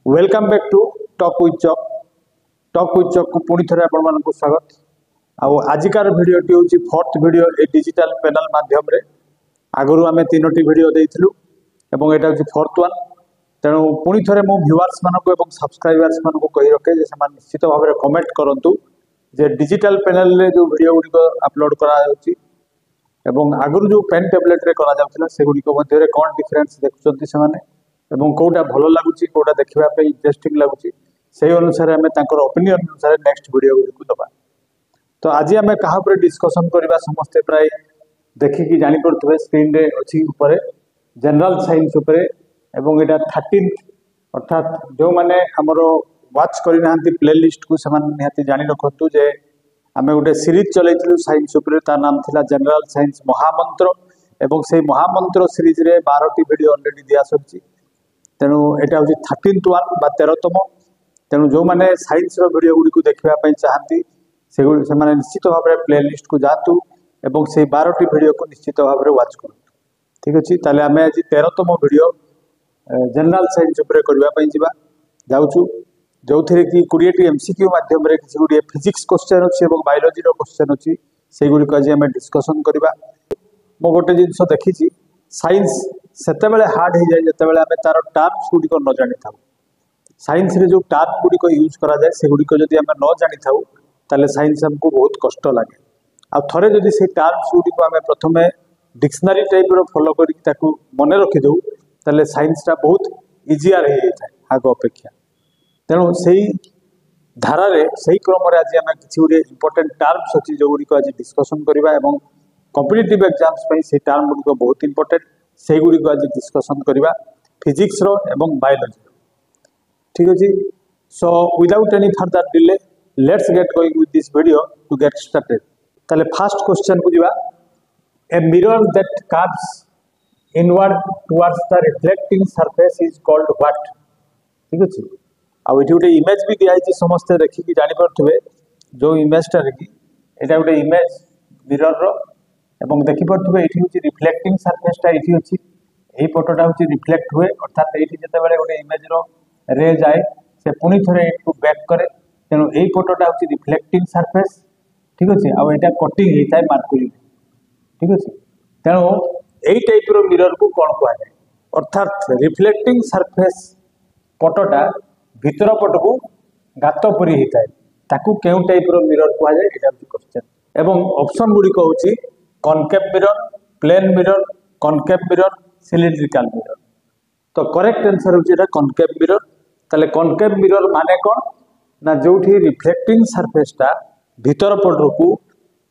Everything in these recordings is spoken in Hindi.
Welcome back to talk with chalk को पुणी थे आपण स्वागत। आजिकार भिडटी हूँ फोर्थ वीडियो ए डिजिटल पैनल माध्यम आगु आम तीनोटी वीडियो देइथिलु एवं एटा हूँ फोर्थ वन। तेणु पुणी थे मो व्यूअर्स मानक सब्सक्राइबर्स मानक कही रखे निश्चित भाव में कमेंट करूँ जे डिजिटल पैनल रे जो वीडियो गुड़िक अपलोड करा आगुरी जो पेन टैबलेट रे करा जाउथिला से गुड़िक मध्य कौन डिफरेंस देखुछंती से माने एवं कोटा भल लगुच कोटा देखा इंटरेस्टिंग लगुच से अनुसार आम ओपिनियन अनुसार नेक्स्ट वीडियो गुड़ी दबा। तो आज आम क्या डिस्कसन करवा समस्ते प्राय देखिकी जापे स्क्रीन रे अच्छी ऊपर जनरल साइंस उपरे एवं एटा 13th अर्थात जो मैंने आमर वाच करना प्लेलिस्ट को निहाती जानी रखु जे आम गोटे सीरीज चलू साइंस उपरे तार नाम थिला जनरल साइंस महामंत्र एवं से महामंत्र सीरीज रे 12टी वीडियो ऑलरेडी दिया सरी। तेणु यहाँ हूँ 13th वन बा 13तम। तेणु जो मैंने साइंस वीडियो गुड़ी देखापी चाहती से निश्चित भाव में प्लेलिस्ट को जातु एवं से 12टी वीडियो को निश्चित भाव में वाच करूँ। ठीक अच्छे ताले आम आज 13तम वीडियो जनरल साइंस करने जाऊँ जो थे कि 20टी MCQ माध्यम किसी गुड़े फिजिक्स क्वेश्चन अच्छी और बायोलोजी क्वेश्चन अच्छी से गुड़िक आज आम डिस्कसन करवा। मो गोटे जिनस देखी साइंस सेते हार्ड हो जाए जिते आम तार टर्म्स गुड़िक न जानी था। साइंस रे जो टर्म गुड़िक यूज करा जाए से गुड़िक जदि आम न जानी था ताले साइंस हमको बहुत कष्ट लगे। आ थरे जदि से टर्म्स गुड़िक आम प्रथम डिक्शनरी टाइप फॉलो कर मन रखीदू ताले साइंसटा बहुत इजियर हो जाए आग अपेक्षा। तेणु से धारा से क्रम आज आम किसी इंपोर्टेंट टर्म्स अच्छी जो गुड़िक आज डिस्कसन करवा और कॉम्पिटिटिव एग्जाम्स से टर्म गुड़िक बहुत इंपोर्टेंट से गुड़िक आज डिस्कसन करवा फिजिक्स रो एवं बायोलॉजी। ठीक अच्छे so without any further delay let's get going with this video to get started. ताले फर्स्ट क्वेश्चन को जीवा a mirror that curves inward towards the reflecting surface is called what. ठीक अच्छे आउ ये गोटे इमेज भी दिखाई समस्ते देखिकी जानीपे जो इमेजटा कि यहाँ गोटे इमेज मिरर रो एवं देखिपे ये हूँ रिफ्लेक्टिंग सरफेसटा ये अच्छी यही पटटा हूँ रिफ्लेक्ट हुए अर्थात ये जिते गोटे इमेज रे जाए से पुणी थे बैक करे। तेणु यही पटटा हूँ रिफ्लेक्टिंग सरफेस। ठीक अच्छे आउ यहाँ कटिंग होता है मार्कुरी। ठीक अच्छे तेणु यही टाइप मिरर को कौन कहुए अर्थात रिफ्लेक्टिंग सरफेस पटटा भीतर पट को गात परी होता है ताकू क्यों टाइप मिरर कहुए यहाँ हूँ क्वेश्चन। एवं ऑप्शन गुड़िक हूँ concave mirror plane mirror concave mirror cylindrical mirror. तो करेक्ट आंसर हूँ कनकेव मिरर। ताले कनकेव मिरर माने कौन ना जो रिफ्लेक्टिंग सरफेसटा भीतर पट को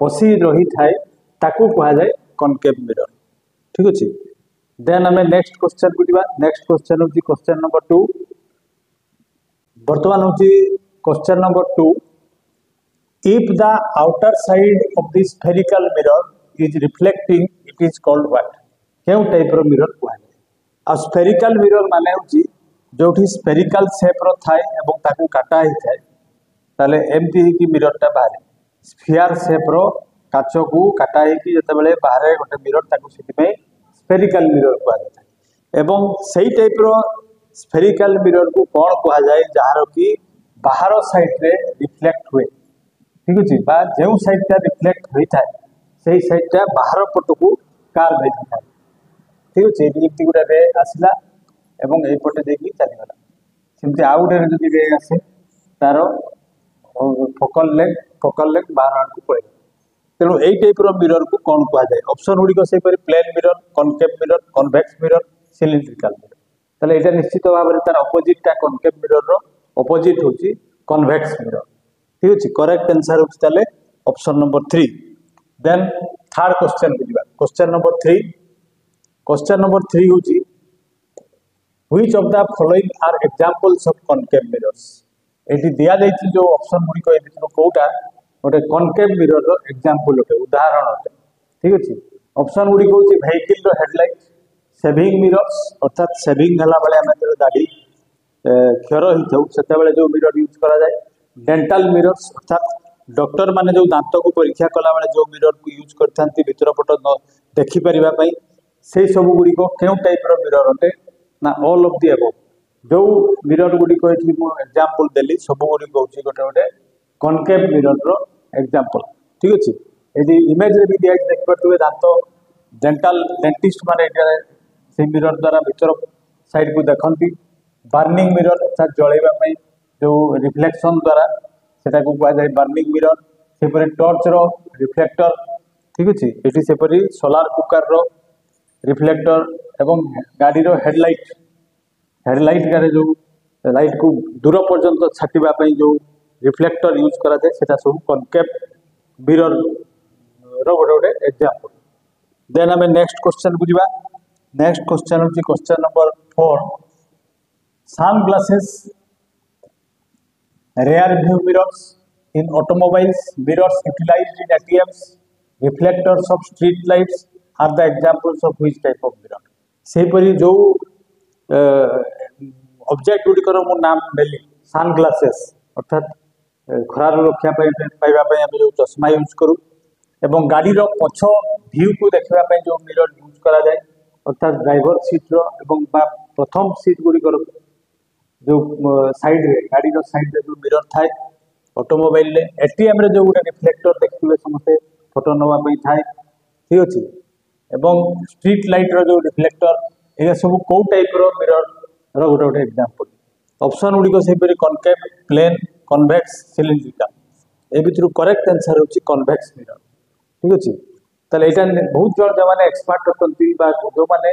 पशि रही थाए ताकू कहुए कनकेव मिरर। ठीक अच्छे देन आम नेक्स्ट क्वेश्चन को जीवा। नेक्स्ट क्वेश्चन हूँ क्वेश्चन नंबर 2। बर्तमान हूँ question number 2 if the outer side of the spherical mirror is reflecting it is called what. क्यों टाइप मिरर कहुए आ स्फेरिकल मिरर माने हूँ जो स्फेरिकल सेप रो थाए एवं ताकू काटा ही थाए ताले एमती ही मिररटा बाहर स्फीयर सेप रो काच को काटा ही जिते बाहर गोटे मिरर ताकू स्फेरिकल मिरर कहुए एवं सही टाइप रो स्फेरिकल मिरर को कौन कहुए जार कि बाहर साइड रे रिफ्लेक्ट हुए। ठीक अच्छे जो साइडटा रिफ्लेक्ट होता है से साइडटा बाहर पट को कार्व होता है। ठीक अच्छे ये गोटे रे आसला एवं यपटे देखिए चलीगला सेमती आउ गोटे जब रे आसे तार फोकल लेंथ बाहर आड़ को पड़े। तेणु यही टाइप मिरर को कौन कहुए ऑप्शन गुड़िक से plane mirror concave mirror convex mirror cylindrical mirror. ताले यहाँ निश्चित भाव में तार अपोजिटा कनकेव मिरर रो अपोजिट हूँ कन्वेक्स मिरर। ठीक अच्छे करेक्ट आंसर हूँ option number 3। Then third question को जीवा। क्वेश्चन नंबर 3 क्वेश्चन नंबर 3 हूँ which of the following are examples of concave mirrors. ये दिया जाइए जो ऑप्शन गुड़िक कौटा गोटे कनकेव मिरर रो एग्जांपल अटे उदाहरण अटे। ठीक अच्छे ऑप्शन गुड़िक हूँ वेहिकल रो हेडलाइट सेविंग मिरर्स अर्थात सेविंग हला बेले आम जो दाढ़ी क्षर हो जो मिरर यूज करा जाए डेंटल मिरर्स अर्थात डॉक्टर माने जो दांत को परीक्षा कला बेले जो मिरर को यूज करते भीतर पट देखिपर से सब गुड़िक क्यों टाइप मिरर अटे ना ऑल ऑफ दी अबव। जो मिरर गुड़िक एग्जांपल देली सब गुड़िक हूँ गोटे गोटे कनकेव मिरर रो एग्जांपल। ठीक अच्छे ये इमेज रे भी दिया देखिए दांत डेंटाल डेंटिस्ट माने से मिरर द्वारा भीतर साइड को देखती बार्निंग मिरर जलैवाई जो रिफ्लेक्शन द्वारा सेटा को कहुए बार्निंग मिरर सेपरी टर्च रो रिफ्लेक्टर। ठीक अच्छे ये सेपरी सोलार कुकर रो रिफ्लेक्टर एवं गाड़ी रो हेडलाइट गारे जो लाइट को दूर पर्यंत छाटिबा जो रिफ्लेक्टर यूज करा जाए सेटा सब कनकेव मिरर रो गोटे गोटे एग्जांपल। देन आम नेक्स्ट क्वेश्चन को जीवा। नेक्स्ट क्वेश्चन होची question number 4 sunglasses rear view mirrors in automobiles mirrors utilized in ATMs reflectors of street lights are the examples of which type of mirror। सेपरी जो ऑब्जेक्ट गुड़िकर मु नाम नेली सन ग्लासेस अर्थात खरार रक्षा पाइबा आम जो चश्मा यूज करूँ एवं गाड़ी पछ व्यू को देखा जो मिरर यूज करा जाए अर्थात ड्राइवर सीट रो एवं प्रथम सीट गुड़िकर जो साइड रे गाड़ी साइड रे जो मिरर थाए ऑटोमोबाइल रे एटीएम रे जो गोटे रिफ्लेक्टर देखिए समस्ते फोटो नवाई थाए। ठीक अच्छे एवं स्ट्रीट लाइट रो जो रिफ्लेक्टर ये सब कौ टाइप रो मिरर रो गोटे गोटे एग्जांपल। ऑप्शन गुड़िक से कनकेव प्लेन कन्वेक्स सिलिंड्रिकल ए भितर करेक्ट आंसर होची कन्वेक्स मिरर। ठीक अच्छे ताले एटा बहुत जन जो मैंने एक्सपर्ट होती जो मैंने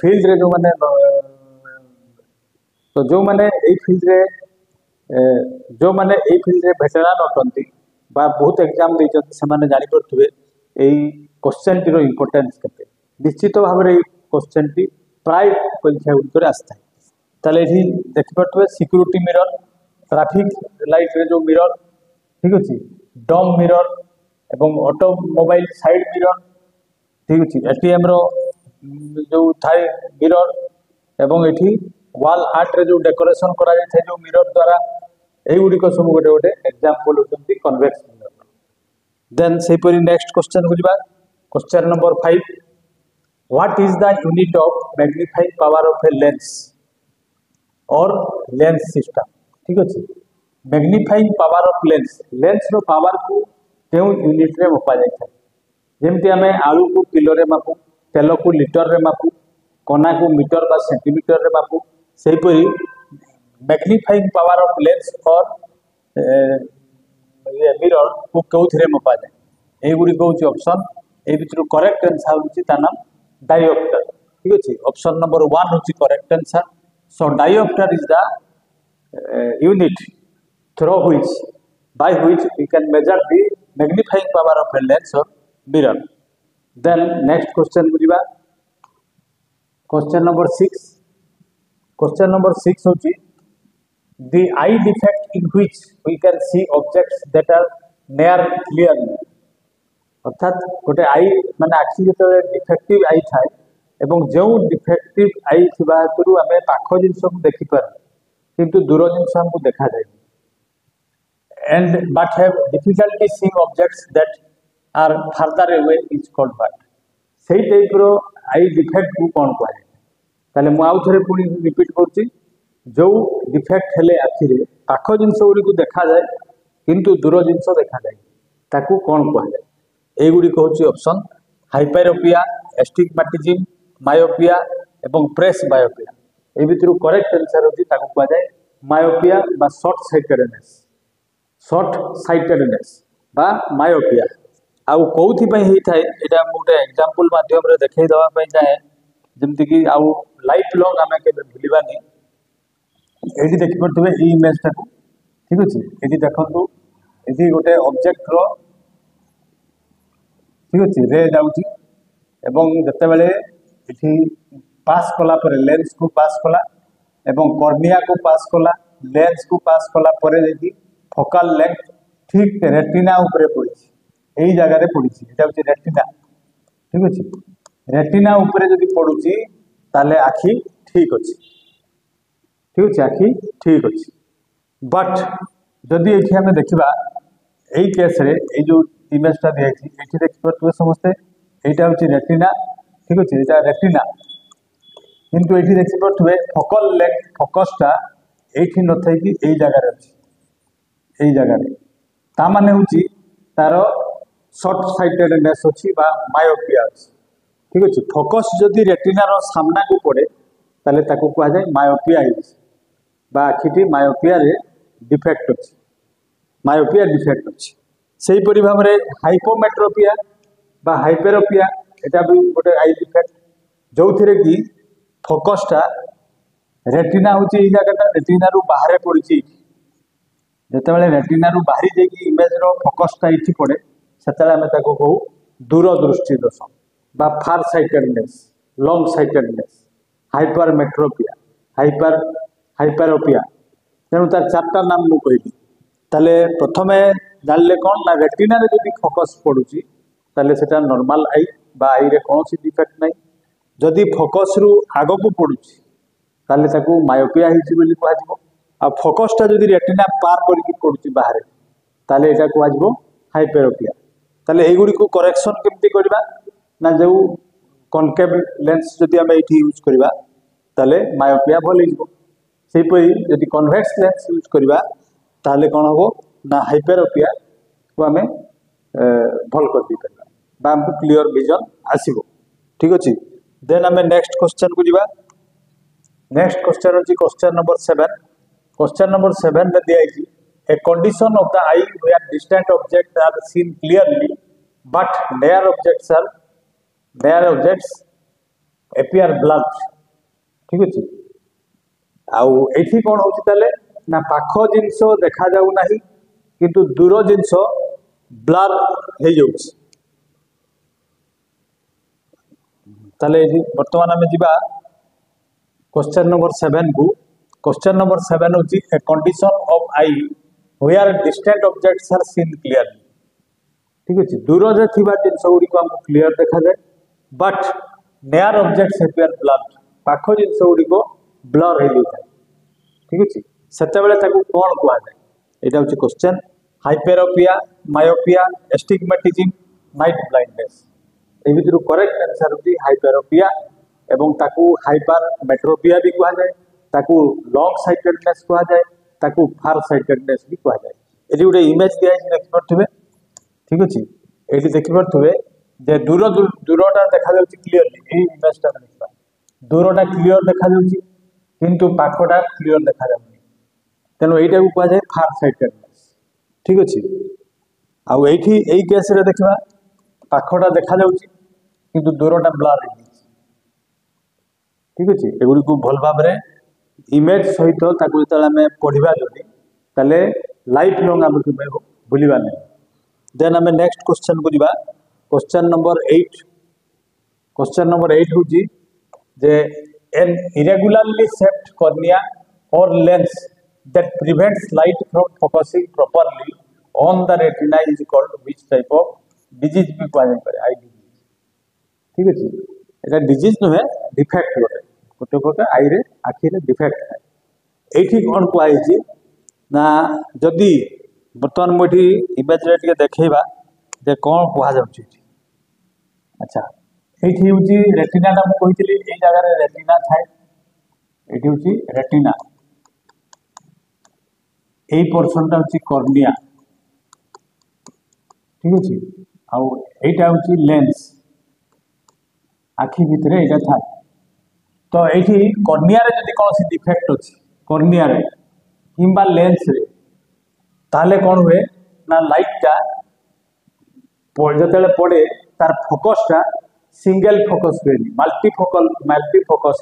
फील्ड रे जो मैंने तो जो मैंने फील्ड रे भेटेरान अटंती बहुत एग्जाम देते जानी पड़े क्वेश्चन टी इम्पोर्टेंस केते निश्चित भाव में क्वेश्चन टी प्राय परीक्षा गुड़िक आसता है। ये देखिपे सिक्यूरीटी मिरर ट्रैफिक लाइट रे जो मिरर ठीक अच्छे डम मिरर एवं ऑटोमोबाइल साइड मिरर। ठीक अच्छे एटीएम रो जो थाए मिरर एवं ये वाल आर्ट रे जो डेकोरेशन करा जाए जो मिरर द्वारा यही गुड़िक सब गोटे गोटे एग्जांपल होती कन्वेक्स मिरर। देन सेपरी नेक्स्ट क्वेश्चन को जीवा question number 5 what is the unit of magnifying power of a lens और लेंस सिस्टम। ठीक अच्छे मैग्नीफाइंग पावर ऑफ लेंस रो पावर को क्यों यूनिट रे मपा जाए जमती आम आलू को किलो रे मापू तेल को लिटर रे मापू कना को मीटर बा सेंटीमीटर रे मापू सेपरी magnifying power of lens or mirror को कौन मपा जाए ये गुड़िक हूँ ऑप्शन ए भितर करेक्ट आंसर होता नाम डायोप्टर। ठीक अच्छे ऑप्शन नंबर 1 हूँ correct answer. So dioptre is the unit through which by which we can measure the magnifying power of a lens or mirror. Then next question को जीवा क्वेश्चन नंबर 6। क्वेश्चन नंबर 6 हूँ the eye defect in which we can see objects that are near clearly अर्थात गोटे आई माने आखि जो डिफेक्टिव आई थाए एवं जो डिफेक्टिव आई थिबा हेतु आमे पाख जिनस को देखि पार किंतु दूर जिनस हमको देखा जाए and but have difficulty seeing objects that are further away is called but सेही टाइप रो आई डिफेक्ट को कोन कहै ताले मु आउ थरे पुनी रिपीट करछि जो डिफेक्ट हेले आखि रे पाख जिनस गुडी को देखा जाए किंतु दूर जिनस देखा जाए ताकू कोन कहै ए गुड़िक हूँ ऑप्शन हाइपेरोपिया एस्टिग्मेटिज्म मायोपिया एवं प्रेस बायोपिया ए भितर करेक्ट आंसर होती कहुए मायोपिया बा शॉर्ट साइटेडनेस बा मायोपिया आउ कौन होता है यहाँ गोटे एग्जांपल माध्यम देखई देवाई चाहे जमती कि आउ लाइफ लंग आम के भूलवानी ये देखिपे ये इमेज टाक ठीक अच्छे ये देखु ये गोटे ऑब्जेक्ट रो ठीक अच्छे रे जाऊँगी जिते बड़े ये पास कला पर लेंस को पास कला एवं कर्निया को पास कला लेंस को पास कला पर फोकल लेंथ ठीक रेटिना उपरे पड़ी यही जगह पड़ी यहाँ हूँ रेटिना ठीक अच्छे रेटिना उपरे जब पड़ुची ताले आखि ठीक अच्छे ठीक अच्छे आखि ठीक अच्छे बट जदि ये आम देखा यही केस रे ये जो इमेजटा दिखाई ये देखिए समस्ते यहाँ हूँ रेटिना ठीक अच्छे यहाँ रेटिना किंतु ये देखिपे फोकल लेंथ फोकसटा ये न थी यही जगार अच्छी यही जगार ताने हूँ तार शॉर्ट साइटेडनेस अच्छी मायोपिया अच्छी ठीक अच्छे फोकस जदि रेटिनार सामना को पड़े ताले ताको कहा जाए मायोपिया आखिटी मायोपिया रे डिफेक्ट अच्छी मायोपिया डिफेक्ट अच्छी से ही भाव में हाइपोमेट्रोपिया बा हाइपेरोपिया एटा भी गोटे आई डिफेक्ट जो थे कि फोकसटा रेटिना हूँ जगह रेटिना रू बाहर पड़ी जिते रेटिना रू बाहरी जाकि इमेज फोकसटा ये पड़े से आम कहू दूरदृष्टि दोष बा far sightedness long sightedness hypermetropia hyperopia तेणु तार चार्टा नाम मु कहली ताले प्रथमे जानले कौन ना रेटिना रे जदि फोकस पड़ुची ताले सेटा नॉर्मल आई बा आई रे कौन सी डिफेक्ट नहीं जदि फोकस रु आग को पड़ुची ताले ताकू मायोपिया हिची बोली कहा जिवो आ फोकसटा जदि रेटिना पार करके पड़ुची बाहर ताले एटा कहा जिवो हाइपेरोपिया ताले एई गुडी को करेक्शन केमती करबा ना जो कनकेव लेंस जदि आम ये यूज करवा ताले मायोपिया भल हो सेपरी जदि कन्वेक्स लेंस यूज करवा ताले कौन हम ना हाइपेरोपिया को आम भल कर दी पार बा हमको क्लियर विजन आसो ठीक अच्छे देन आम नेक्स्ट क्वेश्चन को जीवा नेक्स्ट क्वेश्चन अच्छी क्वेश्चन नंबर 7 क्वेश्चन नंबर 7 में दिखाई a condition of the eye where distant object are seen clearly but near objects appear blurred ठीक अच्छे आउ कौन हो ना पाख जिनस देखा जाऊ नहीं किंतु दूर जिनस ब्लर हो जाउछि ताले वर्तमान आम जीवा क्वेश्चन नंबर 7 को क्वेश्चन नंबर 7 होची a condition of eye where distant objects are seen clearly ठीक अच्छे दूर रे थिबा जिनस गुडी को हमको क्लियर देखा जाए but near objects appear blur पाख जिनस गुडी को ब्लर हो जाए ठीक अच्छे सेतेबेले ताकू कौन कहा जाए यहाँ हूँ question hyperopia myopia astigmatism night blindness ये भर करेक्ट आंसर होती हाइपेरोपिया एवं ताकू हाइपर मेट्रोपिया भी कहा जाए ताकू लंग साइटेडनेस कहा जाए ताकू फार साइटेडनेस भी कहा जाए ये गोटे इमेज दिखाई देखिपे ठीक अच्छे ये देखिपे जे दूर दूरटा देखा क्लीयरली यही इमेजटा देखा दूरटा क्लीयर देखा किंतु पाखटा क्लीयर देखा जाए तेणु यहीटा को कहा जाए फार साइटेडनेस ठीक अच्छे आउ यही केस रे देखा पाखटा देखा किंतु दूरटा ब्लर हो ठीक अच्छे एगुड़ी को भल भाव इमेज सहित जो आम पढ़ा जदि ताले लाइफ लंग आम भूलवा नहीं देन आम नेक्स्ट क्वेश्चन को जीवा क्वेश्चन नंबर 8 क्वेश्चन नंबर 8 हूँ जे an irregularly shaped cornea or lens that prevents light from focusing properly on the retina is called which type of disease भी कहा जाए आई डिजीज ठीक अच्छे এটা डिजीज नुहे डिफेक्ट गोटे गोटे प्रकार आई रे आखि रे डिफेक्ट है ये कौन कहुई ना जदि बर्तमान मुझे इमेज रे देखा जे कौन कह अच्छा ये हूँ रेटिना मुझे ये जगह रेटिना थाए ये हूँ रेटिना यही पोर्सनटा हूँ कॉर्निया ठीक अच्छे आईटा हूँ लेंस आखि भितर यहाँ था तो ये कॉर्निया जब कौन सी डिफेक्ट अच्छी कॉर्निया कि लेंस रे ताले कौन हुए ना लाइटटा जो पड़े तार फोकसटा सिंगल फोकस हुए मल्टीफोकस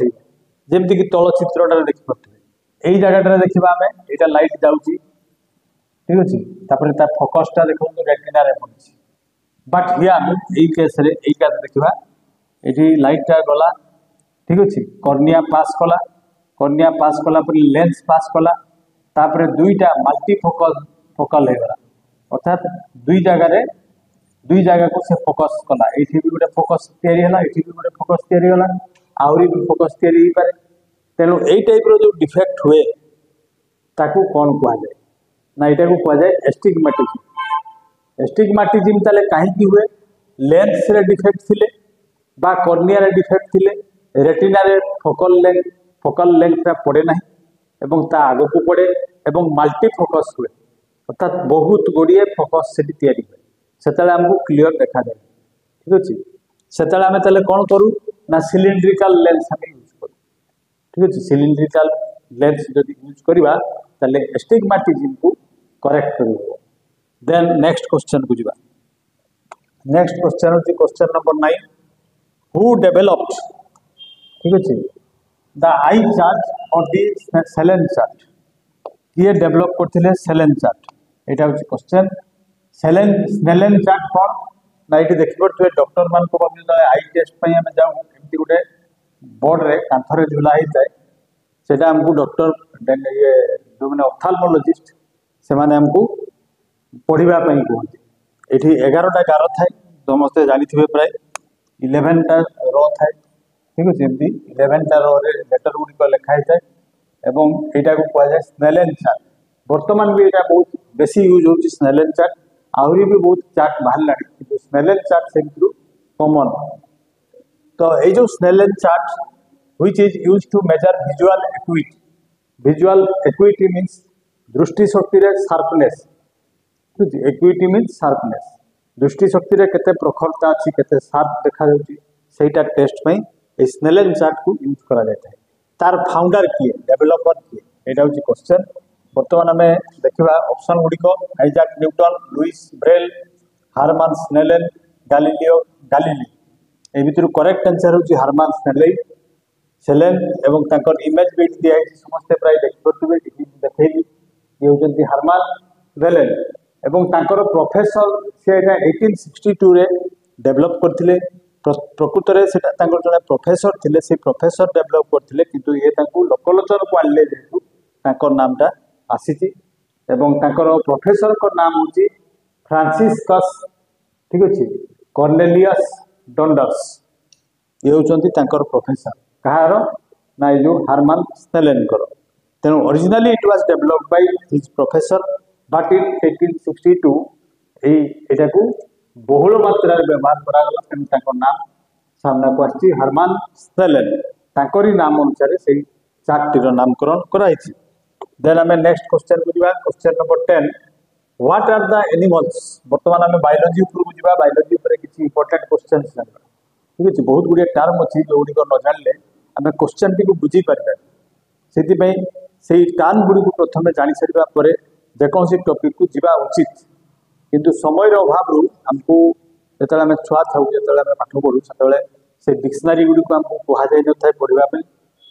जमती कि तल चित्रटा देखिपे यही जगह देखा आम यहाँ लाइट जाऊँगी ठीक अच्छे तापर तार फोकसटा देखो रेटिना रे पड़ी बट हियर यही केस रे यही देखा ये लाइटटा गला ठीक अच्छे कॉर्निया पास कला लेंस पास कला तापर दुईटा मल्टीफोकल होगा अर्थात दुई जगह को से फोकस कला ये भी गोटे फोकस या भी गोटे फोकस या आहरी भी फोकस या तेणु यही टाइप जो डिफेक्ट हुए ताकू कौन कह जाए ना यहाँ को कह जाए एस्टिग्मेटिज्म ताले कहीं हुए लेंस रे डिफेक्ट थिले बा कॉर्निया रे डिफेक्ट थिले रेटिना रे फोकल लेंथ पड़े ना एवं ता आग को पड़े एवं मल्टी फोकस हुए अर्थात बहुत गुड़िए फोकस से तैयारी हुए से आमको क्लीयर देखा जाए ठीक अच्छे से आम कौन करूँ ना सिलिंड्रिकल लेंस आम यूज करूँ ठीक अच्छे सिलिंड्रिकल लेंस जब यूज करवा एस्टिग्माटिज्म को करेक्ट कर देन नेक्स्ट क्वेश्चन को जीवा नेक्स्ट क्वेश्चन होची क्वेश्चन नंबर 9 हु डेवलप्ड ठीक अच्छे द आई चार्ट और दी सेलेन चार्ट किए डेवलप करथिले सेलेन चार्ट एटा होची क्वेश्चन स्नेलन चार्ट कौन ना ये देखिए डॉक्टर मान को आई टेस्ट पे आम जाऊँ एमती गोटे बोर्ड रे कांथरे झुला होता है सेटा हमको डॉक्टर ये जो मैंने ऑप्थाल्मोलॉजिस्ट से माने हमको पढ़ा कहते ये 11टा गार थाए समस्ते जानी प्राय 11टा रो थाए ठीक अच्छे एमती 11टा रो लेटर गुड़िक लिखाई थाए एवं यहाँ को कहुए स्नेलन चार्ट बर्तमान भी यहाँ बहुत बेसी यूज हो स्नेलन चार्ट आहरी भी बहुत चार्ट बाहर कि स्नेलन चार्ट से कॉमन तो ये जो Snellen chart which is use to measure visual acuity means दृष्टि शक्ति रे शार्पनेस एक्विटी मीन्स शार्पनेस दृष्टि शक्ति रे केते प्रखरता अच्छी केते शार्प देखा जाउची सेटा टेस्ट में ए स्नेलन चार्ट को यूज करा जाता है तार फाउंडर किए डेवलपर किए एटा होची क्वेश्चन बर्तमान आम देखा ऑप्शन गुड़िक Isaac Newton Louis Braille Herman Snellen Galilei ए भितर करेक्ट आंसर होची हारमान सेलेन एवं तांकर इमेज भी दिया समस्ते प्राय देखिपे देखी ये होती हारमान वेलेन एवं तांकर प्रोफेसर से 1862 रे डेवलप करथिले प्रकृत रे सेटा तांकर जने प्रोफेसर थिले से प्रोफेसर डेवलप करथिले किंतु ये तांको लोकलोचन को आनले जेतु तांकर नामटा आसीची एवं तांकर प्रोफेसर को नाम होची फ्रांसिस्कस ठीक अच्छे कॉर्नेलियस डॉन्डर्स ये होचंती तांकर प्रोफेसर कहार ना जो हारमान स्नेलन कर तेणु originally it was developed by his professor but in 1862 एटा को बहुल मात्रा व्यवहार करागला तेणु तांकर नाम सामना को आछि हारमान स्नेलन तांकरी नाम अनुसार से चार्ट नामकरण कराइछि देन आम नेक्स्ट क्वेश्चन को जीवा question number 10 what are the animals बर्तमान आम बायोलॉजी ऊपर को जीवा बायोलॉजी ऊपर किछि इंपोर्टेंट क्वेश्चंस जानबा ठीक अछि बहुत गुडी टर्म अछि जो गुडी को न जानले आम क्वेश्चन टी को बुझी पारबा सेति से टर्म गुडी को प्रथम जानि सरिबा परे जेकोसी टॉपिक को जीवा उचित किंतु समय अभाव हमको जेतले आम छुआ थाउ जेतले आम पाठ पढ़ू सेतले से डिक्शनरी गुडी को हमको कहा जाय न थाए पढ़िबा पे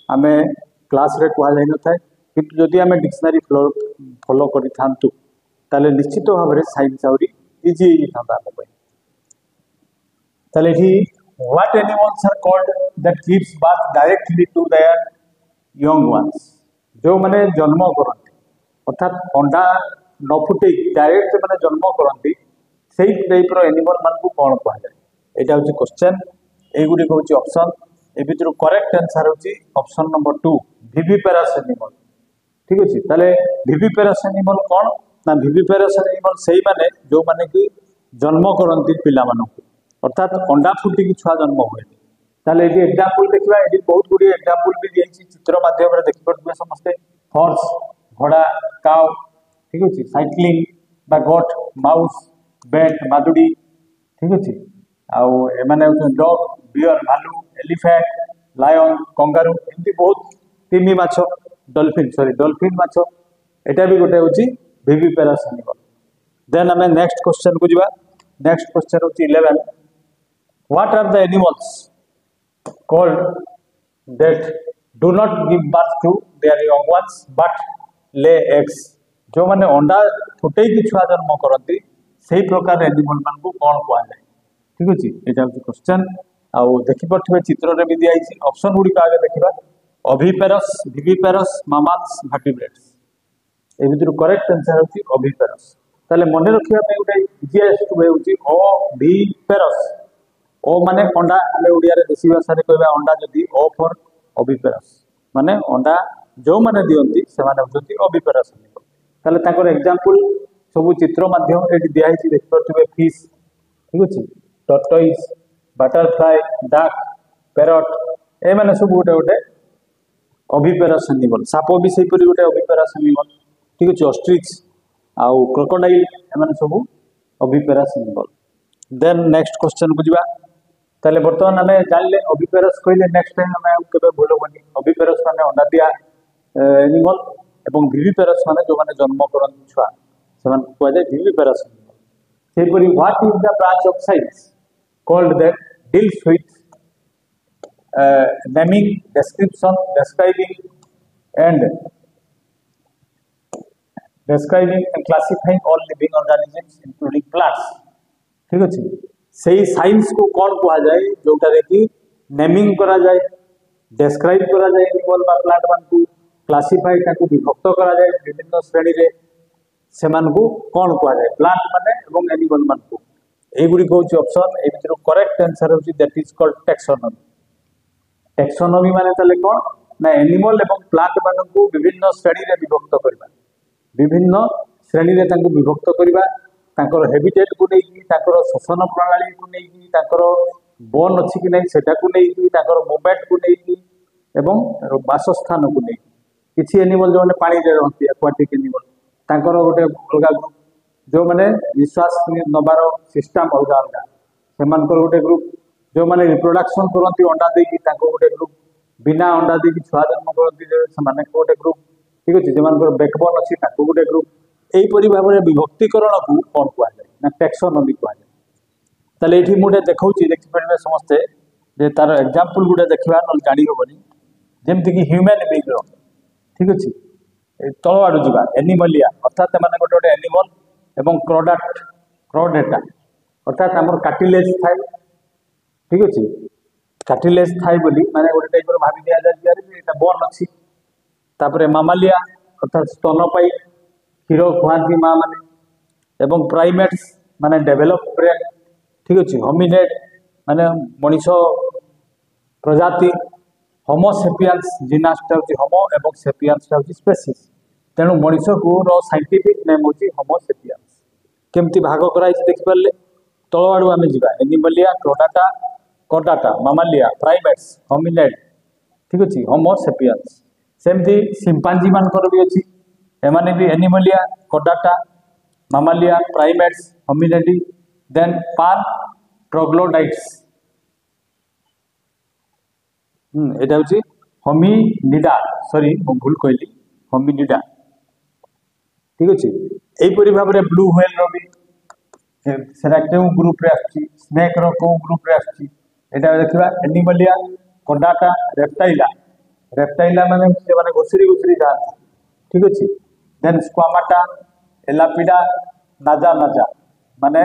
आम क्लास रे कहा जाय न थाए किंतु जदि आम डिक्शनरी फॉलो करि थांतु ताले निश्चित भाव में साइंस आउरी इजी था आम ताले ही what animals are called that gives birth directly to their young ones जो माने जन्म करती अर्थात अंडा न फुटे डायरेक्ट माने जन्म करती सेही टाइप रो एनिमल मान को कौन कहा जाए एटा होची क्वेश्चन एगुडी को होची ऑप्शन ए भितर करेक्ट आंसर होची ऑप्शन नंबर 2 विविपेरस एनिमल ठीक अछि ताले विविपेरस एनिमल कौन ना विविपेरस एनिमल सेही माने जो माने कि जन्म करती पिला मानकु अर्थात अंडा फुटी की छुआ जन्म हुए ताले ये एग्जांपल देखिबा एडी बहुत गुडी एग्जांपल भी दियछि चित्र माध्यम रे देखि पड़बे समस्त हॉर्स घोड़ा काउ ठीक अछि साइक्लिंग बा गोट माउस बैट मादुडी ठीक अछि आउ ए माने डॉग बियर भालू एलिफेंट लायन कंगारू एमती बहुत तिमी माछो डॉल्फिन माछो एटा भी गोटे होची विविपेरस एनिमल देन हमें नेक्स्ट क्वेश्चन को जीवा नेक्स्ट क्वेश्चन होची 11 what are the animals called that do not give birth to their young ones but lay eggs जो माने अंडा फुटे की छुआ जन्म करती सही प्रकार एनिमल मान को कौन कहा जाए ठीक अछि एटा क्वेश्चन आउ देखि पठबे चित्र रे भी दियाई ऑप्शन गुडी का आगे देखिबा ओविपेरस विविपेरस मामल्स वर्टिब्रेट्स ए भितर करेक्ट आंसर होची ओविपेरस ताले मने रखिया पे गोटे इजीएस्ट वे होची ओविपेरस ओ माने अंडा आमे ओडिया रे देसी भाषा रे कहबा अंडा जदी ओ फॉर ओविपेरस माने अंडा जो माने दियंती से माने होती ओविपेरस ताले ताकर एग्जांपल सब चित्र माध्यम एटी दिया हिची देखि परथबे फिश ठीक अछि टर्टोइज बटरफ्लाई डक पैरट ए माने सब गोटे गोटे ओविपेरस एनिमल साप भी से गोटे ओविपेरस एनिमल ठीक अच्छे ऑस्ट्रिच आउ क्रोकोडाइल एमाने सब oviparous animal. Then next question को जीवा ताले बर्तमान आम जानले ओविपेरस कहले नेक्स्ट टाइम आम केबे भूल होनी ओविपेरस माने अंडा दिया एनिमल एवं विविपेरस माने जो माने जन्म करन छुआ सेमान को जाय विविपेरस एनिमल। सेपरि what is the branch of science called that deals with naming, description, describing and classifying all living organisms including plants ठीक अच्छे से साइंस को कौन कहा जाए जोटा कि नेमिंग करा जाए डेस्क्राइब करा जाए एनिमल बा प्लांट मान को क्लासिफाई ताको विभक्त करा जाए विभिन्न श्रेणी रे सेमान को कौन कहा जाए प्लांट माने एवं एनिमल मान को ए गुडी को ऑप्शन ए भितर करेक्ट आंसर होची that is called taxonomy. Taxonomy माने तले कौन ना एनिमल एवं प्लांट मान को विभिन्न श्रेणी रे विभक्त करबा विभिन्न श्रेणी रे तांको विभक्त करबा तांकर हैबिटेट को नेकी तांकर श्वसन प्रणाली को नेकी तांकर बोन अछि कि नै सेटा को नेकी तांकर मूवमेंट को नेकी एवं वासस्थान को नेकी किछि एनिमल जो माने पानी रे रहନ୍ତି एक्वाटिक एनिमल तांकर गोटे अलगा ग्रुप जो माने निश्वास नबार सिस्टम अलगा अलगा सेमानकर गोटे ग्रुप जो माने रिप्रोडक्शन करती अंडा देकी गोटे ग्रुप बिना अंडा देकी छुआ जन्म करती गोटे ग्रुप ठीक अच्छे जो बैकबोन अच्छी गोटे ग्रुप यहीपरि भाव में विभक्तिकरण को कौन कहुए ना टैक्सोनॉमी कहुए। ताले ये मुझे देखा देखिपारे समस्ते जे तार एग्जांपल गुटे देखा ना जानी हेनी जमीक ह्यूमन बीइंग ठीक अच्छे तल आड़ जा एनिमलिया अर्थात गोटे गोटे एनिमल एवं क्रोडेटा अर्थात आम कार्टिलेज थाए ठीक अच्छे कार्टिलेज थाए बोली माने गोटे टाइप भावी दि जाए बोन अच्छी तापर मामालिया अर्थात स्तनपाई क्षीर खुआती माँ माने एवं प्राइमेट्स माने डेभलप ब्रेन ठीक अच्छे होमिनेड माने मनीष प्रजाति होमोसेपियंस जिनासटा होची होमो एवं सेपियंसटा होची स्पेसीज तेणु मनीष को साइंटिफिक नेम होची होमोसेपियंस केमती भाग कराई देखि परले तल आड़ू आम जा एनिमलिया क्रोडाटा कॉर्डाटा मामालिया प्राइमेट्स होमिनेड ठीक अच्छे होमोसेपियंस सेमती सिंपांजी मानकर भी अच्छी एमाने भी एनिमलिया कॉर्डाटा मामालिया प्राइमेट्स होमिनेडी देन पान ट्रोग्लोडाइट्स एटा होची होमिनिडा सॉरी मु भूल कहली होमिनिडा ठीक अच्छे यहीपरि भाव में ब्लू व्हेल रो भी सेटा क्यों ग्रुप रे आछि स्नेक रो को ग्रुप रे आछि एटा देखिबा एनिमलिया कॉर्डाटा रेप्टाइला माने से माने घुसरी घुसरी जाती ठीक अच्छे देन स्क्वामाटा एलापिडा नाजा नाजा माने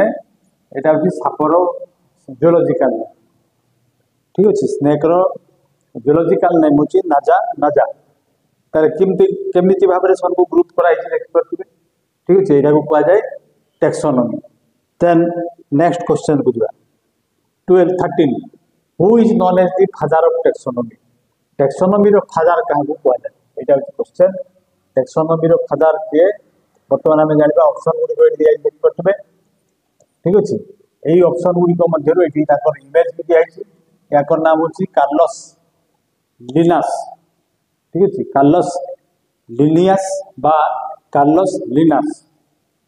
एटा होची सापर जियोलॉजिकल ठीक अच्छे स्नेक रो जियोलॉजिकल नेम होची नाजा नाजा तार केमिति भाव में सबको ग्रुप कराई देखि परथिबे ठीक अच्छे एटा को कहा जाए टैक्सोनॉमी। देन नेक्स्ट क्वेश्चन को जा 12-13 who is known as the father of taxonomy taxonomy रो फादर कहा को कहा जाए एटा क्वेश्चन टैक्सोनॉमी रो फादर के बर्तमान आम जाना ऑप्शन गुड़ी दिया देखि परथिबे ठीक अच्छे यही ऑप्शन गुड़ी मध्य इमेज भी दिखाई याकर नाम होची कार्लोस लिनास ठीक अच्छे कार्लोस लिनियास बा कार्लोस लिनास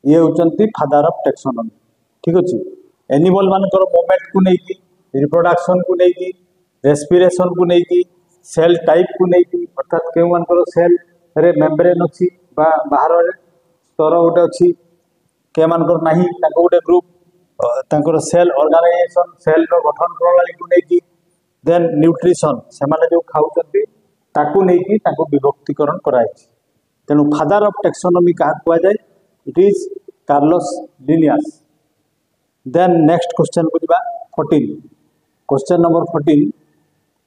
ये होचंती फादर ऑफ टैक्सोनॉमी ठीक अच्छे एनिमल मानकर मूवमेंट को लेकिन रिप्रोडक्शन को लेकिन रेस्पिरेशन को लेकिन सेल टाइप को लेकिन अर्थात क्यों मानकर सेल रे मेम्ब्रेन अच्छी बाहर स्तर गोटे अच्छी के मानकर नाही ताको गोटे ग्रुप तांकर सेल ऑर्गेनाइजेशन सेल रो गठन प्रणाली को लेकिन देन न्यूट्रिशन से माने जो खाउचंती ताको लेकिन ताको विभक्तिकरण कराई तेणु फादर ऑफ टैक्सोनॉमी कहा कहा जाए it is Carlos Linnaeus. Then next question को दिबा 14 question number 14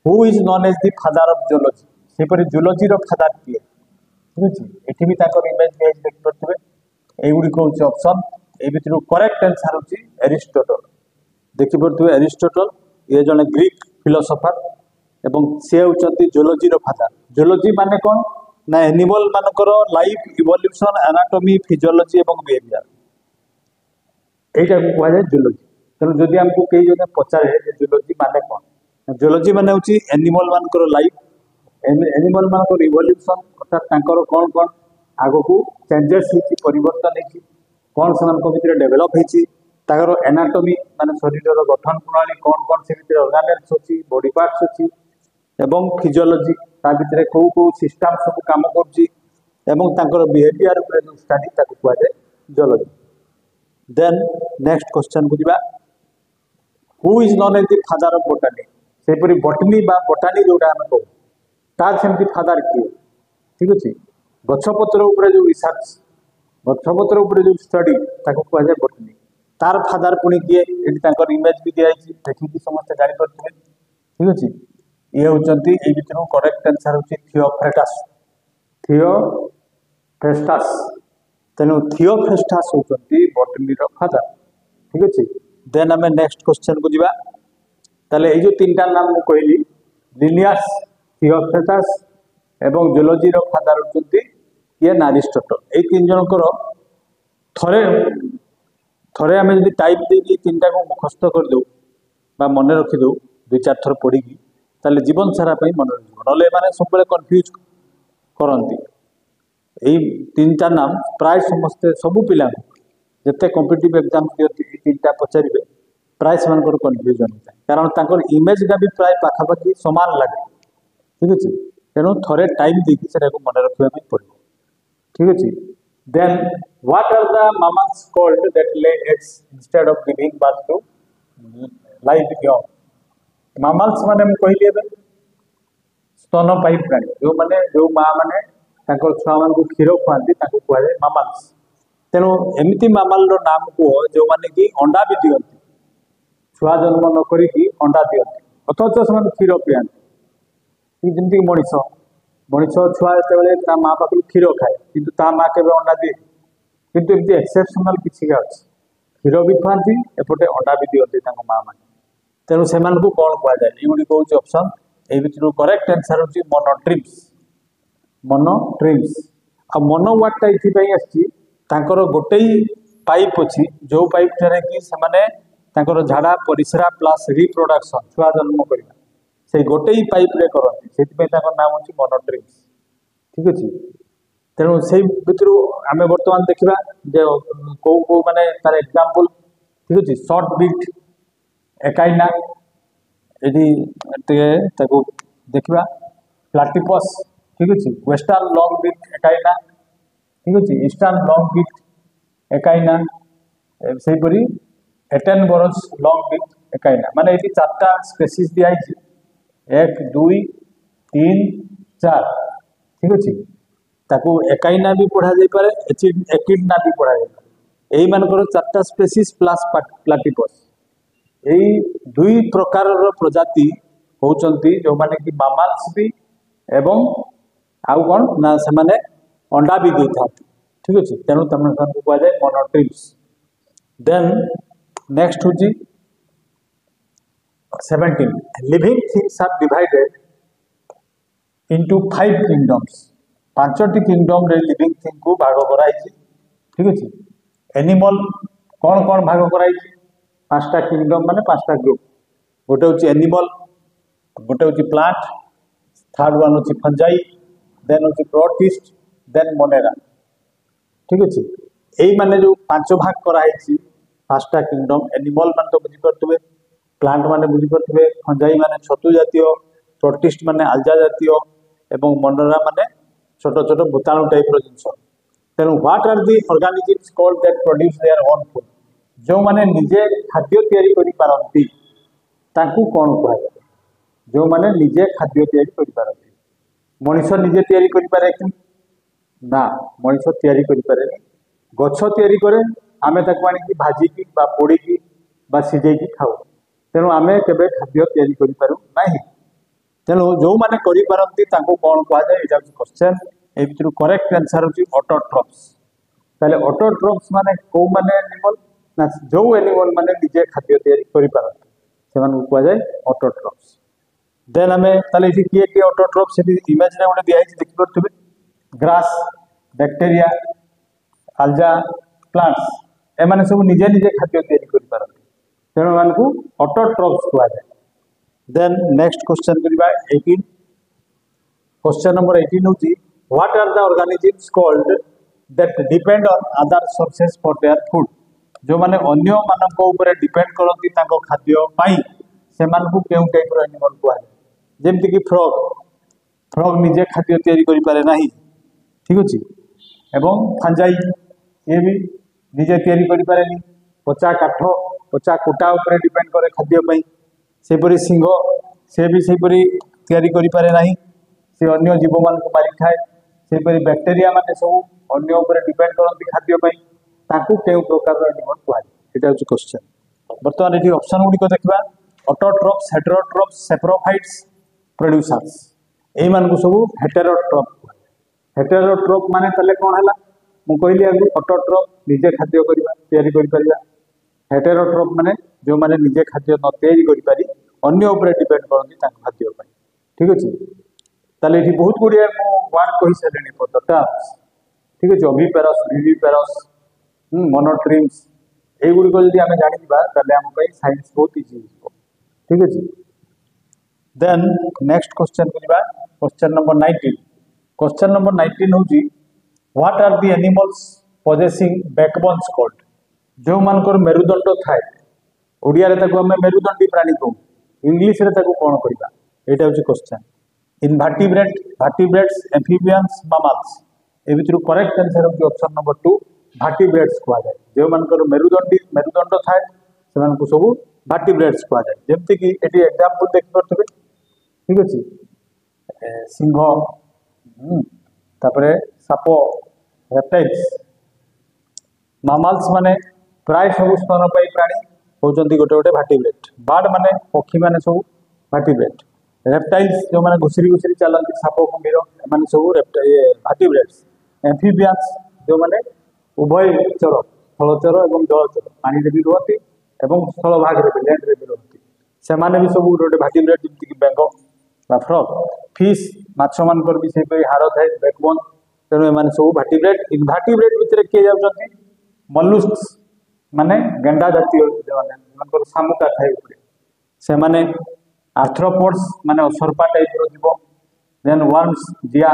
who is known as the father of geology सेपरि जियोलॉजी रो फादर किए ठीक अछि एठी भी ताकर इमेज भी देख परथिबे ए गुडी को ऑप्शन ए भितर करेक्ट आंसर होची एरिस्टोटल देखि परथिबे एरिस्टोटल ये जने ग्रीक फिलोसोफर एवं से होचंती जियोलॉजी रो फादर जियोलॉजी माने कोन ना एनिमल मानकर लाइफ इवोल्यूशन एनाटॉमी फिजियोलॉजी एवं बिहेवियर एटा को कहा जाए जियोलॉजी तेणु जदि हमको कई जने पचारे जियोलॉजी माने कोन जियोलॉजी माने होची एनिमल मानकर लाइफ एनिमल मानकर इवोल्यूशन अर्थात तांकर कौन कौन आगो को चेंजेस होची परिवर्तन होची कौन से भितर डेभलप होची ताकर एनाटॉमी माने शरीर गठन प्रणाली कौन कौन से भितर ऑर्गेनेल्स होची बॉडी पार्ट्स होची एवं फिजियोलॉजी ता भितर को सिस्टम सब काम करची एवं तांकर बिहेवियर ऊपर जो स्टडी ताको कुआ जाय जियोलॉजी। देन नेक्स्ट क्वेश्चन को दिबा who is known as the father of botany सेपरी बॉटनी बा बॉटनी जोटा हम कहू तार सेमती फादर किए ठीक अछि गछपत्र ऊपर जो रिसर्च गछपत्र ऊपर जो स्टडी ताको कुआ जाय बॉटनी तार फादर पुणी किए एटी तांकर इमेज भी दिया छी देखि कि समस्त जानि परथिबे ठीक अछि ये होचंती ए भितर करेक्ट आंसर होची थियोफ्रेस्टास तेनु थियोफ्रेस्टास होचंती बॉटनी रो फादर ठीक अछि। देन हमें नेक्स्ट क्वेश्चन को जिबा ताले ए जो तीनटा नाम मु कहली लिनियस थियोफ्रेस्टास एवं जियोलॉजी रो फादर होचंती ये अरिस्टोटल ए तीन जनकर थरे थरे आम जब टाइप देकी तीन टाक मुखस्त कर दो मन रखी दो दुई चार थर पढ़ी ताले जीवन सारा मन रही ना सब कन्फ्यूज करती यही तीन टा नाम प्राय समस्ते सबू पिला जिते कॉम्पिटिटिव एग्जाम दिखती तीन टा पचारे प्राय से कन्फ्यूजन होता है कारण तांकर इमेज भी प्राय पाखापाखि सामान लगे ठीक अच्छे तेणु थोड़े टाइम देखिए मन रखा पड़ो ठीक अच्छे। Then what are the mammals called that lay eggs instead of giving birth to live young mammals माने हम कहली एबे स्तनपायी प्राणी जो माने जो माँ माने तांकर छुआ मान को क्षीर खुआती ताको कुआ जाय mammals तेणु एमिति मामाल रो नाम को जो माने कि अंडा भी दियंती छुआ जन्म न करिकी अंडा दियंती अथच से क्षीर पियंती जमती मनीष मनीष छुआ जो माँ पाख क्षीर खाए किंतु ता माँ के अंडा दिए किंतु एमती एक्सेप्शनल किसी अच्छी क्षीर भी खुआती एपटे अंडा भी दियंती माँ मैंने तेणु से कौन कह जाए युड़िक हूँ ऑप्शन ये भितर करेक्ट आंसर हूँ मोनोट्रिम्स मोनोट्रिम्स आ मोनो वार्डटा ये गोटे पाइप अच्छी जो पाइप ठारे कि से झाड़ा परिश्रा प्लस रिप्रोडक्शन छुआ जन्म करवा से गोटे पाइप रे करती से नाम हूँ मोनोट्रिम्स ठीक अच्छे। तेणु से भितर आम बर्तमान देखा कौ कौ माने तार एग्जांपल ठीक अच्छे शॉर्ट बीट एकाइना ये देखा प्लाटिपस ठीक अच्छे वेस्टर्न लॉन्ग बीट एकाइना ठीक अच्छे ईस्टर्न लॉन्ग बीट एकाइना सेपरी एटेनबरस लॉन्ग बीट एकाइना माने ये चार्टा स्पेसीज दिखाई 1 2 3 4 ठीक अच्छे ताकू एकाइना भी पढ़ा जाई पारे एकिडना भी पढ़ा जाई पारे एई मानकर चार्टा स्पेसीज प्लस प्लाटिपस यही दुई प्रकार प्रजाति होचंती जो माने कि मामाल्स भी एवं आउ कौन ना से माने अंडा भी दी था ठीक अच्छे तेणु तुम कह जाए मोनोट्रिम्स। देन नेक्स्ट हूँ 17 living things are divided into 5 kingdoms पांचटी किंगडम रे लिविंग थिंग को भाग कराई ठीक अच्छे एनिमल कौन कौन भाग कराई 5टा किंगडम माने 5टा ग्रुप गोटे हूँ एनिमल गोटे हूँ प्लांट थर्ड वन हूँ फंजाई देन हूँ प्रोटिस्ट देन मोनेरा ठीक अच्छे यही माने जो 5 भाग कराई 5टा किंगडम एनिमल मान तो बुझीपे प्लांट माने बुझीपे फंजाई माने छतु जातीय प्रोटिस्ट माने आलजा जातीय एवं मोनेरा माने छोट छोट भूताणु टाइप जिनस तेणु what are the organisms called that produce their own food जो माने निजे खाद्य तैयारी करि पारंती ताकू कौन कह जो माने निजे खाद्य तैयारी करि पारंती मनीष निजे तैयारी करि पारे कि ना मनीष तैयारी करि पारे गछ तैयारी करे आमे ताकू आनी भाजिकी बा पोड़ीकी बा सिझेकी खाऊ तेणु आमे केबे खाद्य तैयारी करि पारू नाही तेणु जो माने करि पारंती ताकू कौन कह जाए एटा क्वेश्चन ए भितर करेक्ट आंसर होची ऑटोट्रॉप्स ताले ऑटोट्रॉप्स माने को माने एनिमल ना जो एनिमल माने निजे खाद्य तैयारी करि पारंती सेमान कह जाए ऑटोट्रॉप्स। देन आमे ताले इठी किए किए ऑटोट्रॉप्स इमेज रे गोटे दिया देखि परथबे ग्रास बैक्टीरिया आल्जा प्लांट्स एमाने सब निजे निजे खाद्य तैयारी करि पारंती तेणु मान को ऑटोट्रॉप्स कह जाए। देन नेक्स्ट क्वेश्चन करिबा 18 क्वेश्चन नंबर 18 होची what are the organisms called that depend on other sources for their food जो माने अन्य मानक ऊपर डिपेंड करती तांको खाद्य पाई से मानकु केउ टाइप रो एनिमल को आए जेमति कि फ्रॉग फ्रॉग निजे खाद्य तैयारी करि पारे नाही ठीक अछि एवं फंजाई ये भी निजे तैयारी करि पारे नी पचा काठ पचा कुटा ऊपर डिपेंड करे खाद्य पाई सेपरी सिंह से भी सेपरी तैयारी करि पारे नाही से अन्य जीव मान को मारी खाए सेपरी बैक्टीरिया माने सब अन्य ऊपर डिपेंड करती खाद्य पाई ताकू केउ प्रकार एनिमल कुआ एटा होची क्वेश्चन वर्तमान एठी ऑप्शन गुडी को देखबा ऑटोट्रॉप्स हेटेरोट्रॉप्स सेप्रोफाइट्स प्रोड्यूसर्स एई मान को सब हेटेरोट्रॉप माने तले कोन हला मु कहली आगु ऑटोट्रॉप निजे खाद्य करबा तैयारी करि परिबा हेटेरोट्रॉप माने जो माने निजे खाद्य न तैयारी करि पारी अन्य ऊपर डिपेंड करती ताकू खाद्य पाई ठीक अछि ताले एठी बहुत गुडी वर्ड कहि सलेनी फॉर द टर्म्स ठीक अछि ओविपेरस विविपेरस मोनोट्रिम्स ए गुडी को जदी हमें जानि दिबा ताले हम कहि साइंस बहुत इजी हो ठीक अछि देन नेक्स्ट क्वेश्चन करिबा क्वेश्चन नंबर 19 क्वेश्चन नंबर 19 होजी what are the animals possessing backbones called जो मानकर मेरुदंड थाए ओडिया रे ताको हमें मेरुदंडी प्राणी को इंग्लिश रे ताको कोन करिबा एटा होची question invertebrate vertebrates amphibians mammals ए भितर करेक्ट आंसर होची ऑप्शन नंबर 2 वर्टिब्रेट्स को जाय जो मानकर मेरुदंड थाए से मान को सब वर्टिब्रेट्स को जाय जेमति कि एटी एग्जांपल देख परतबे ठीक अछि सिंह तापरे साप रेप्टाइल्स मैमल्स माने प्राय सब स्तनपायी प्राणी होचंती गोटे गोटे वर्टिब्रेट बर्ड माने पक्षी माने सब वर्टिब्रेट रेप्टाइल्स जो माने घुसरी घुसरी चलती साप कुंभीर माने सब वर्टिब्रेट्स एम्फिबियंस जो माने उभय चर स्थलचर और जलचर पानी रे भी रहती एवं स्थल भाग रे भी लैंड रे भी रहती से माने भी सब गोटे वर्टिब्रेट जेमति कि बेंग बा फ्रॉग फिश माछ मानकर भी से हाड़ थाए बैकबोन तेणु एमाने सब वर्टिब्रेट इनवर्टिब्रेट भितर किए जाउछंती मलुस्क्स माने गेंडा जातीय माने मानकर सामुका थाए ऊपर से माने आर्थ्रोपोड्स माने असरपा टाइप रो जीव देन वर्म्स जिया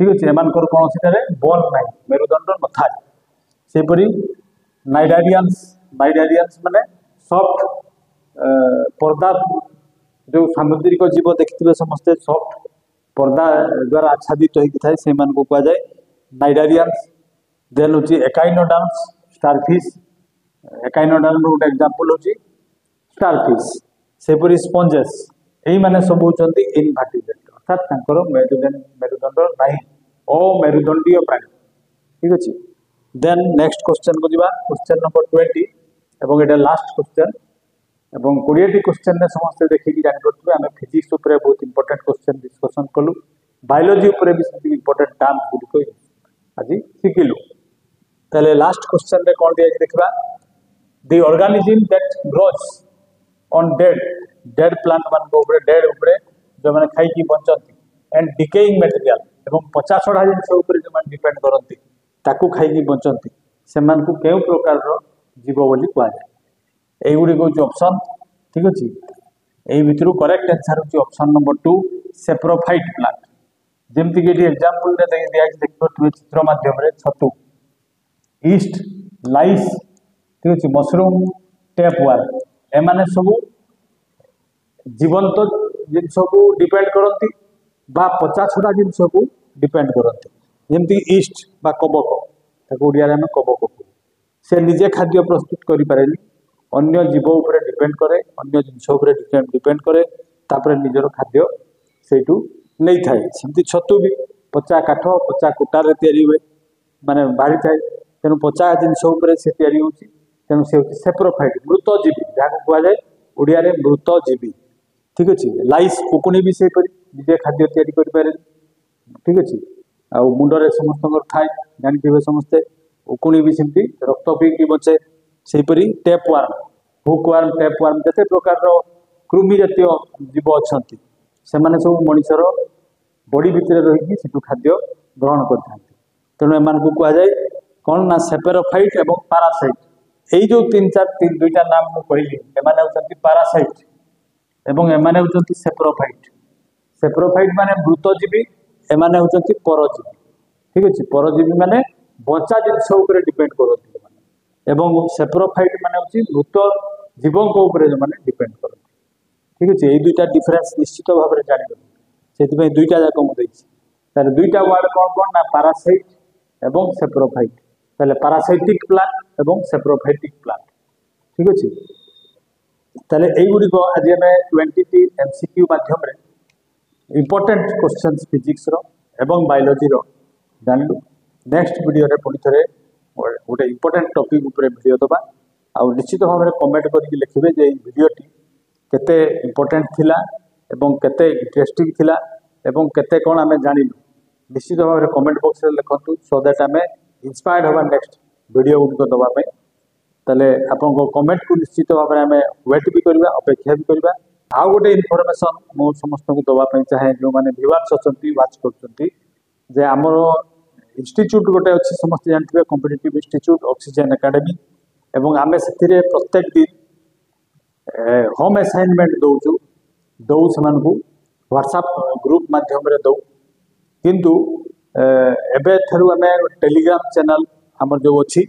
ठीक अछि एमानकर कोन सिटारे बोन नाही मेरुदंड न थाए सेपरी नाइडारियंस माने सॉफ्ट पर्दा जो सामुद्रिक जीव देखिथिबे समस्त सॉफ्ट पर्दा द्वारा आच्छादित होई थाए से मान को कहा जाए नाइडारियंस देन होची एकाइनोडर्म्स स्टारफिश एकाइनोडर्म रो एग्जांपल होची स्टारफिश सेपरी स्पंजेस एई माने सब होचंती इनवर्टिब्रेट अर्थात तांकर मेरुदंड नाही ओ मेरुदंडीय प्राणी ठीक अछि देन नेक्स्ट क्वेश्चन को दिबा क्वेश्चन नंबर 20 एवं एटा लास्ट क्वेश्चन एवं 20 क्वेश्चन ने समस्त देखि कि जानि परथबे हमें फिजिक्स ऊपर बहुत इंपोर्टेंट क्वेश्चन डिस्कशन कलु बायोलॉजी ऊपर भी सब इंपोर्टेंट टर्म्स गुडी को आज सिखिलु तले लास्ट क्वेश्चन रे कोन दिया देखबा the organism that grows on dead plant मान को ऊपर डेड ऊपर जो माने खाई की बंचंती एंड डिकेइंग मटेरियल एवं 50 सड़ा जिनस ऊपर जो माने डिपेंड करंती ताकू खाई की बंचंती से मान को केउ प्रकार रो जीव बोली कुआ जाय एई गुडी को ऑप्शन ठीक अछि एई भितरु करेक्ट आंसर होची ऑप्शन नंबर 2 सेप्रोफाइट प्लांट जेमति कि एग्जांपल रे दिया देख परथबे चित्र माध्यम रे छतु ईस्ट लाइस ठीक अछि मशरूम टेपवर्म ए माने सब जीवंत जिनस को डिपेंड करती बा 50 छड़ा जिनस को डिपेंड करती जेमति ईस्ट बा कबक ताको ओडिया रे हम कबक से निजे खाद्य प्रस्तुत करि पारेनी अन्य जीव ऊपर डिपेंड करे अन्य जिनस ऊपर डिपेंड करे तापर निजर खाद्य सेटू नै थाए सेमति छतु भी पचा काठ पचा कुटा रे तयारी हुए माने बाड़ी थाए तेनु पचा जिनस ऊपर से तयारी होची तेनु से होची सेप्रोफाइट मृत जीवी जाको कुआ जाय ओडिया रे मृत जीवी ठीक अछि लाइस कुकुनी भी से परि निजे खाद्य तयारी करि पारे ठीक अछि आ मुंडरे समस्त थाए जानि दिबे समस्त उकुनी भी सेमति रक्त पी की बचे सेही परि टेपवर्म हुकवर्म टेपवर्म जते प्रकार रो कृमि जातीय जीव अछंती से माने सब मनुष्यर बॉडी भितर रही सेटू खाद्य ग्रहण करथांती तेणु एमान को कुआ जाय कोन ना सेपेरोफाइट एवं पैरासाइट एई जो तीन दुईटा नाम मु कहली एमाने होचंती पैरासाइट एवं एमाने होचंती सेप्रोफाइट। सेप्रोफाइट माने मृतजीवी, एमाने होचंती परजीवी। ठीक अछि, परजीवी माने बंचा जिनिस ऊपर डिपेंड करथि माने, एवं सेप्रोफाइट माने होची मृत जीवों को ऊपर जो माने डिपेंड करथि। ठीक अछि, ए दुईटा डिफरेंस निश्चित भाव में जानि गलो, सेति पे दुईटा जाक मु देछि। तार दुईटा वर्ड कोन ना पैरासाइट एवं सेप्रोफाइट। ताले पैरासाइटिक प्लांट एवं सेप्रोफाइटिक प्लांट। ठीक अछि, ताले एई गुडी को आज हमें 20 एमसीक्यू माध्यम रे इंपोर्टेंट क्वेश्चंस फिजिक्स रो एवं बायोलॉजी रो जानलु। नेक्स्ट वीडियो रे पुनी थरे गोटे इंपोर्टेंट टॉपिक ऊपर वीडियो दबा। आ निश्चित भाव में कमेंट करके लिखिबे जे ई वीडियोटी केते इंपोर्टेंट थिला एवं केते इंटरेस्टिंग थिला एवं केते कोन हमें जानिलु। निश्चित भाव में कमेंट बॉक्स रे लिखंतु, सो दैट हमें इंस्पायर्ड होबा नेक्स्ट वीडियो गुडी दबा पे। ताले आपन को कमेंट को निश्चित भाव में हमें वेट भी करबा, अपेक्षा भी करबा। आ गोटे इनफॉरमेशन मो समस्त को दबा पे चाहे जो माने व्यूअर्स अछंती वाच करछंती जे हमर इंस्टीट्यूट गोटे अछि, समस्त जानथिबे कॉम्पिटिटिव इंस्टीट्यूट ऑक्सीजन एकेडमी। एवं आमे सेतिरे प्रत्येक दिन होम असाइनमेंट दौ समान को व्हाट्सएप ग्रुप माध्यम रे दौ, किंतु एबे थरु आमे टेलीग्राम चैनल हमर जो अछि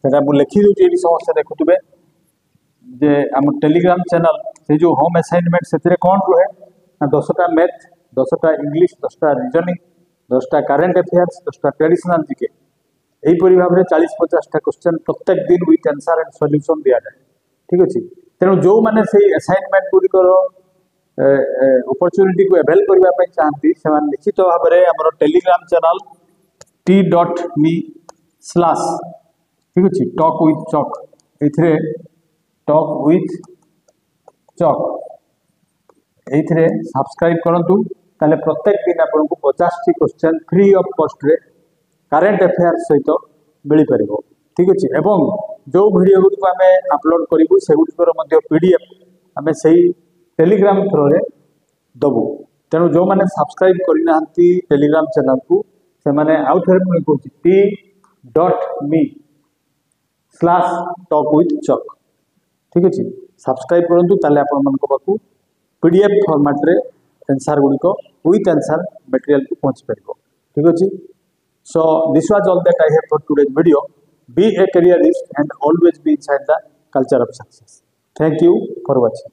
सेटा मु लिखि दउची। एडी समस्या देखुतबे जे हम टेलीग्राम चैनल से जो होम असाइनमेंट सेतिरे कोन रहे ना 10टा मैथ, 10टा इंग्लिश, 10टा रीजनिंग, 10टा करेंट अफेयर्स, 10टा ट्रेडिशनल जीके, एही परि भाबरे 40-50टा क्वेश्चन प्रत्येक दिन विथ आंसर एंड सॉल्यूशन दिया जाए। ठीक अछि, तेनु जो माने से असाइनमेंट गुडी करो अपॉर्चुनिटी को अवेल करबा पय चाहंती से निश्चित भाव में हमर टेलीग्राम चैनल t.me/ ठीक अछि टॉक विथ चॉक, एथिरे टॉक विथ चॉक एथिरे सब्सक्राइब करंतु। ताले प्रत्येक दिन आपन को 50 टी क्वेश्चन फ्री ऑफ कॉस्ट रे करेंट अफेयर सहित मिली परिबो। ठीक अछि, एवं जो वीडियो गुडी को हमें अपलोड करिवु से गुडी को मध्ये पीडीएफ हमें सही टेलीग्राम थ्रू रे दबु। तेनु जो माने सब्सक्राइब करिना हंती टेलीग्राम चैनल को से माने आउ थरे मु कहूची t.me/talk with चॉक। ठीक अछि, सब्सक्राइब करंतु ताले आपन मन को पाकू पीडीएफ फॉर्मेट रे आंसर गुडी को विथ आंसर मटेरियल को पहुंच परिबो। ठीक अछि, so this was all that I have for today's video. Be a careerist and always be inside the culture of success. Thank you for watching.